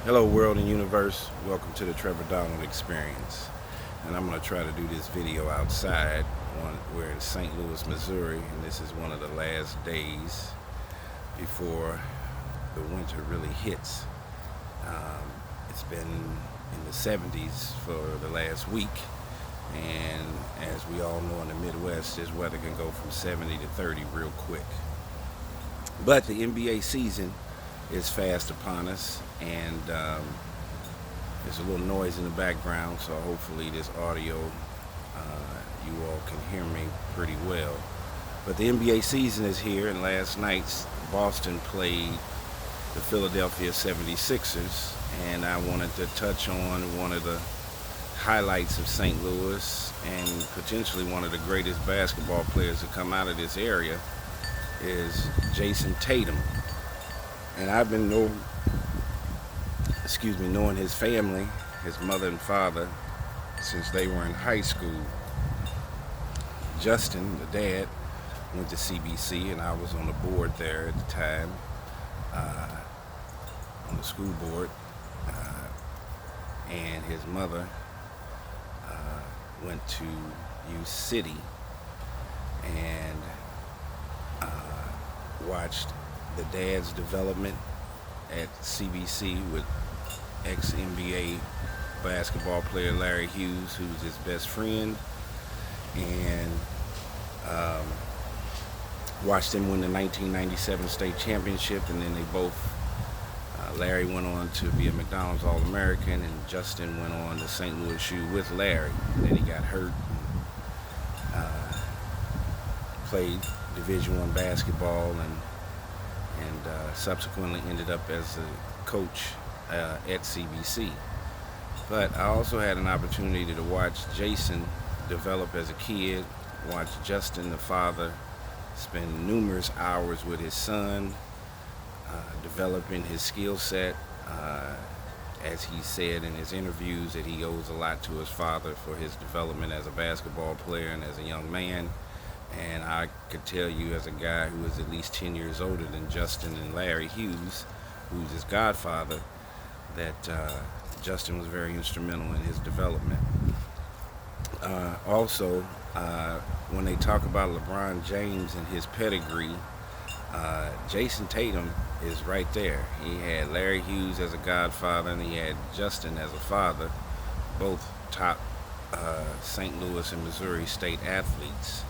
Hello world and universe, welcome to the Trevor Donald Experience. And I'm going to try to do this video outside. We're in St. Louis, Missouri, and this is one of the last days before the winter really hits. It's been in the 70s for the last week, and as we all know in the Midwest, this weather can go from 70 to 30 real quick. But the NBA season is fast upon us, and there's a little noise in the background, so hopefully this audio, you all can hear me pretty well. But the NBA season is here, and last night Boston played the Philadelphia 76ers, and I wanted to touch on one of the highlights of St. Louis and potentially one of the greatest basketball players to come out of this area is Jayson Tatum. And I've been knowing his family, his mother and father, since they were in high school. Justin, the dad, went to CBC, and I was on the board there at the time, on the school board. And his mother went to U City and watched the dad's development at CBC with ex-NBA basketball player Larry Hughes, who was his best friend, and watched him win the 1997 state championship, and then they both, Larry went on to be a McDonald's All-American, and Justin went on to St. Louis U with Larry. And then he got hurt and played Division I basketball, and subsequently ended up as a coach at CBC. But I also had an opportunity to watch Jayson develop as a kid, watch Justin, the father, spend numerous hours with his son, developing his skill set. As he said in his interviews, that he owes a lot to his father for his development as a basketball player and as a young man. And I could tell you, as a guy who is at least 10 years older than Justin and Larry Hughes, who's his godfather, that Justin was very instrumental in his development. Also, when they talk about LeBron James and his pedigree, Jayson Tatum is right there. He had Larry Hughes as a godfather, and he had Justin as a father, both top St. Louis and Missouri state athletes.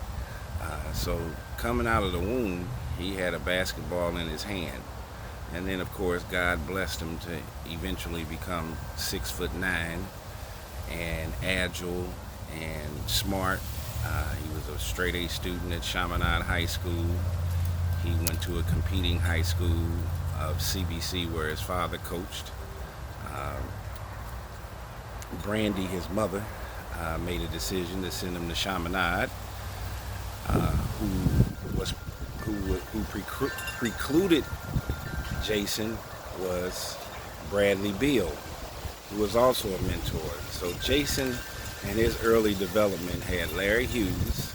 So coming out of the womb, he had a basketball in his hand. And then, of course, God blessed him to eventually become 6'9" and agile and smart. He was a straight A student at Chaminade High School. He went to a competing high school of CBC where his father coached. Brandy, his mother, made a decision to send him to Chaminade. Who precluded Jayson was Bradley Beal, who was also a mentor. So Jayson and his early development had Larry Hughes,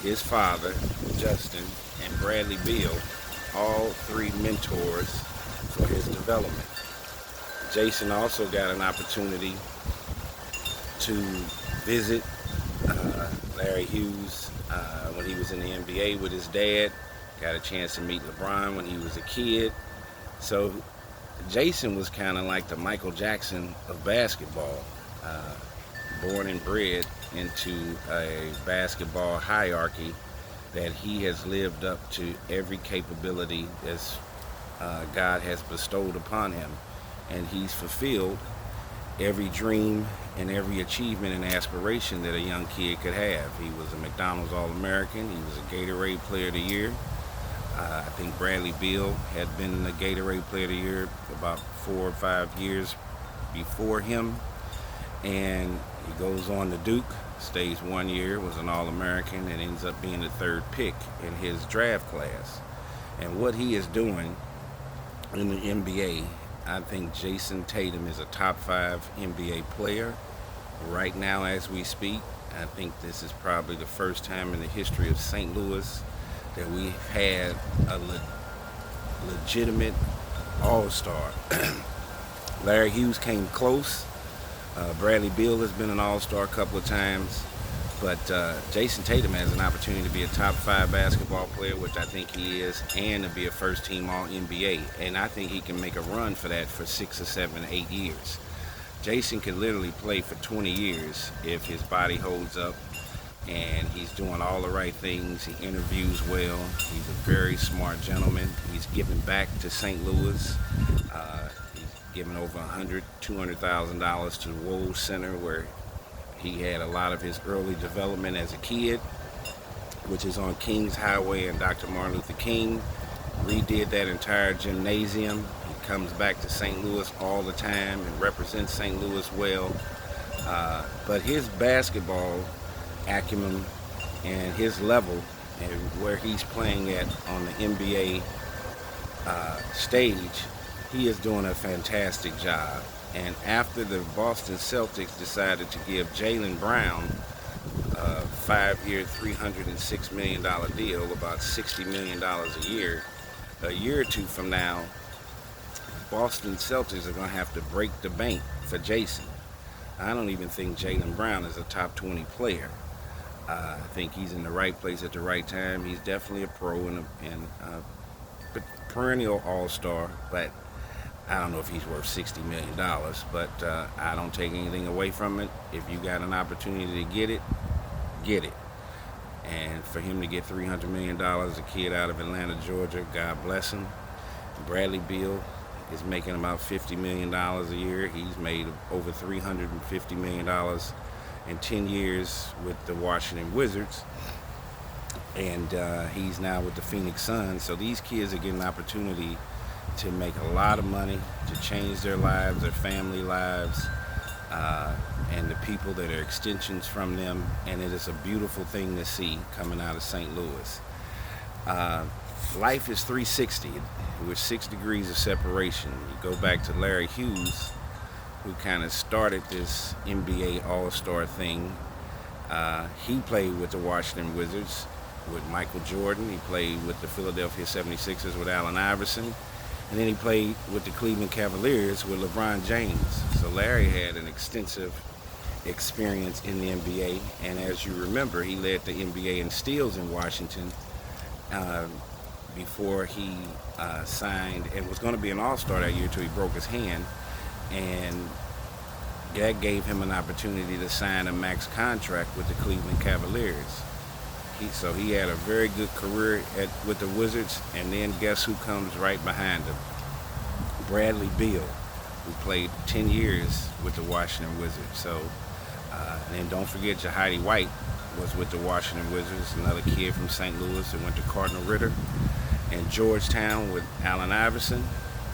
his father, Justin, and Bradley Beal, all three mentors for his development. Jayson also got an opportunity to visit Larry Hughes when he was in the NBA with his dad. Got a chance to meet LeBron when he was a kid. So Jayson was kind of like the Michael Jackson of basketball, born and bred into a basketball hierarchy that he has lived up to every capability as God has bestowed upon him. And he's fulfilled every dream and every achievement and aspiration that a young kid could have. He was a McDonald's All-American. He was a Gatorade Player of the Year. I think Bradley Beal had been the Gatorade Player of the Year about 4 or 5 years before him. And he goes on to Duke, stays 1 year, was an All-American, and ends up being the third pick in his draft class. And what he is doing in the NBA, I think Jayson Tatum is a top 5 NBA player right now as we speak. I think this is probably the first time in the history of St. Louis that we've had a legitimate all-star Larry Hughes came close. Bradley Beal has been an all-star a couple of times. But Jayson Tatum has an opportunity to be a top 5 basketball player, which I think he is, and to be a first-team All-NBA. And I think he can make a run for that for 6 or 7, 8 years. Jayson can literally play for 20 years if his body holds up and he's doing all the right things. He interviews well. He's a very smart gentleman. He's giving back to St. Louis. He's given over $200,000 to the Wohl Center, where he had a lot of his early development as a kid, which is on Kings Highway and Dr. Martin Luther King. Redid that entire gymnasium. He comes back to St. Louis all the time and represents St. Louis well. But his basketball acumen and his level and where he's playing at on the NBA stage, he is doing a fantastic job. And after the Boston Celtics decided to give Jaylen Brown a 5-year, $306 million deal, about $60 million a year or two from now, Boston Celtics are going to have to break the bank for Jayson. I don't even think Jaylen Brown is a top 20 player. I think he's in the right place at the right time. He's definitely a pro and a perennial all-star, but I don't know if he's worth $60 million, but I don't take anything away from it. If you got an opportunity to get it, get it. And for him to get $300 million, a kid out of Atlanta, Georgia, God bless him. Bradley Beal is making about $50 million a year. He's made over $350 million in 10 years with the Washington Wizards. And he's now with the Phoenix Suns. So these kids are getting an opportunity to make a lot of money, to change their lives, their family lives, and the people that are extensions from them. And it is a beautiful thing to see coming out of St. Louis. Life is 360 with 6 degrees of separation. You go back to Larry Hughes, who kind of started this NBA All-Star thing. He played with the Washington Wizards with Michael Jordan. He played with the Philadelphia 76ers with Allen Iverson. And then he played with the Cleveland Cavaliers with LeBron James. So Larry had an extensive experience in the NBA. And as you remember, he led the NBA in steals in Washington before he signed and was going to be an all-star that year until he broke his hand. And that gave him an opportunity to sign a max contract with the Cleveland Cavaliers. So he had a very good career with the Wizards, and then guess who comes right behind him? Bradley Beal, who played 10 years with the Washington Wizards. So, and then don't forget Jahidi White was with the Washington Wizards, another kid from St. Louis that went to Cardinal Ritter, and Georgetown with Allen Iverson.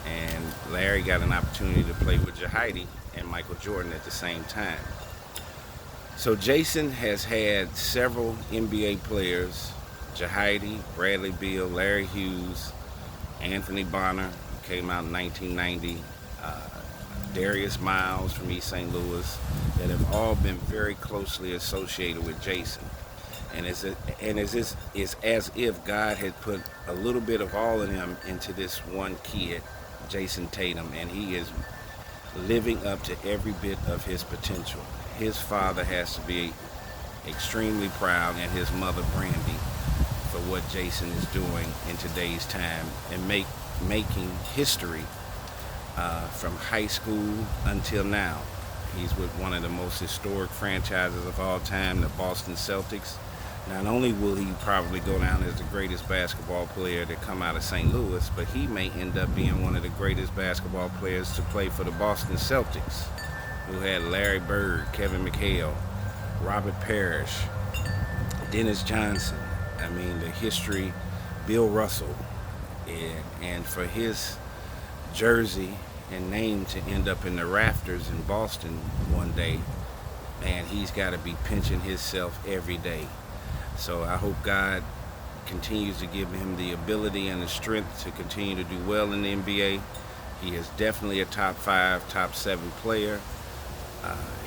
And Larry got an opportunity to play with Jahidi and Michael Jordan at the same time. So Jayson has had several NBA players, Jahidi, Bradley Beal, Larry Hughes, Anthony Bonner, who came out in 1990, Darius Miles from East St. Louis, that have all been very closely associated with Jayson. And it's as if God had put a little bit of all of them into this one kid, Jayson Tatum, and he is living up to every bit of his potential. His father has to be extremely proud, and his mother, Brandy, for what Jayson is doing in today's time and making history from high school until now. He's with one of the most historic franchises of all time, the Boston Celtics. Not only will he probably go down as the greatest basketball player to come out of St. Louis, but he may end up being one of the greatest basketball players to play for the Boston Celtics, who had Larry Bird, Kevin McHale, Robert Parrish, Dennis Johnson. I mean, the history, Bill Russell. And for his jersey and name to end up in the rafters in Boston one day, man, he's got to be pinching himself every day. So I hope God continues to give him the ability and the strength to continue to do well in the NBA. He is definitely a top 5, top 7 player.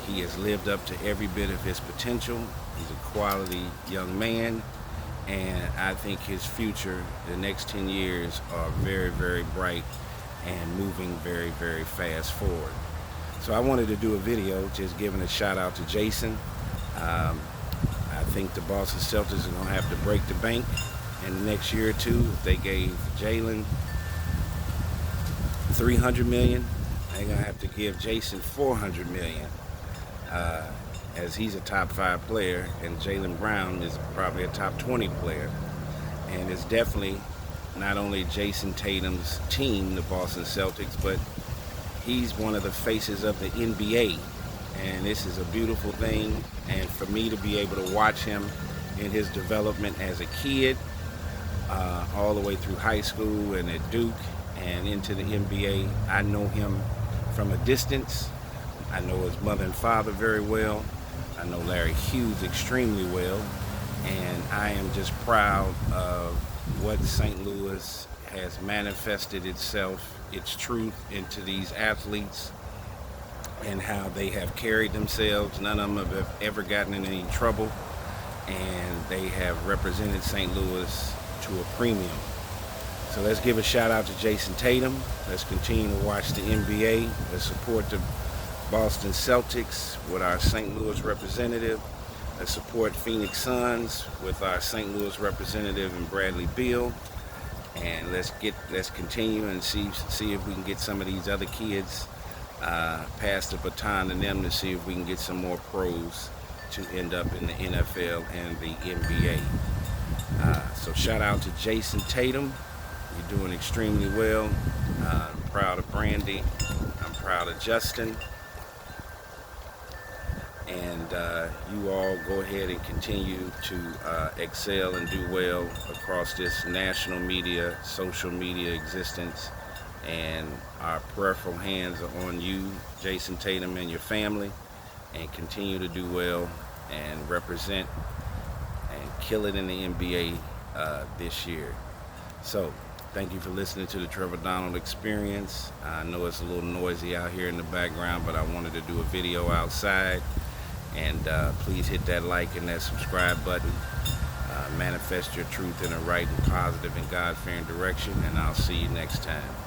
He has lived up to every bit of his potential. He's a quality young man, and I think his future, the next 10 years, are very, very bright. and moving very, very fast forward. So I wanted to do a video just giving a shout out to Jayson. I think the Boston Celtics are going to have to break the bank in the next year or two. If they gave Jalen $300 million, they're going to have to give Jayson $400 million, as he's a top 5 player, and Jaylen Brown is probably a top 20 player. And it's definitely not only Jayson Tatum's team, the Boston Celtics, but he's one of the faces of the NBA. And this is a beautiful thing. And for me to be able to watch him in his development as a kid, all the way through high school and at Duke and into the NBA, I know him from a distance. I know his mother and father very well. I know Larry Hughes extremely well. And I am just proud of what St. Louis has manifested itself, its truth into these athletes, and how they have carried themselves. None of them have ever gotten in any trouble, and they have represented St. Louis to a premium. So let's give a shout out to Jayson Tatum. Let's continue to watch the NBA. Let's support the Boston Celtics with our St. Louis representative. Let's support Phoenix Suns with our St. Louis representative and Bradley Beal. And let's continue and see if we can get some of these other kids, pass the baton to them to see if we can get some more pros to end up in the NFL and the NBA. So shout out to Jayson Tatum. You're doing extremely well. I'm proud of Brandy. I'm proud of Justin. And you all go ahead and continue to excel and do well across this national media, social media existence. And our prayerful hands are on you, Jayson Tatum, and your family. And continue to do well and represent and kill it in the NBA this year. So, thank you for listening to the Trevor Donald Experience. I know it's a little noisy out here in the background, but I wanted to do a video outside. And please hit that like and that subscribe button. Manifest your truth in a right and positive and God-fearing direction, and I'll see you next time.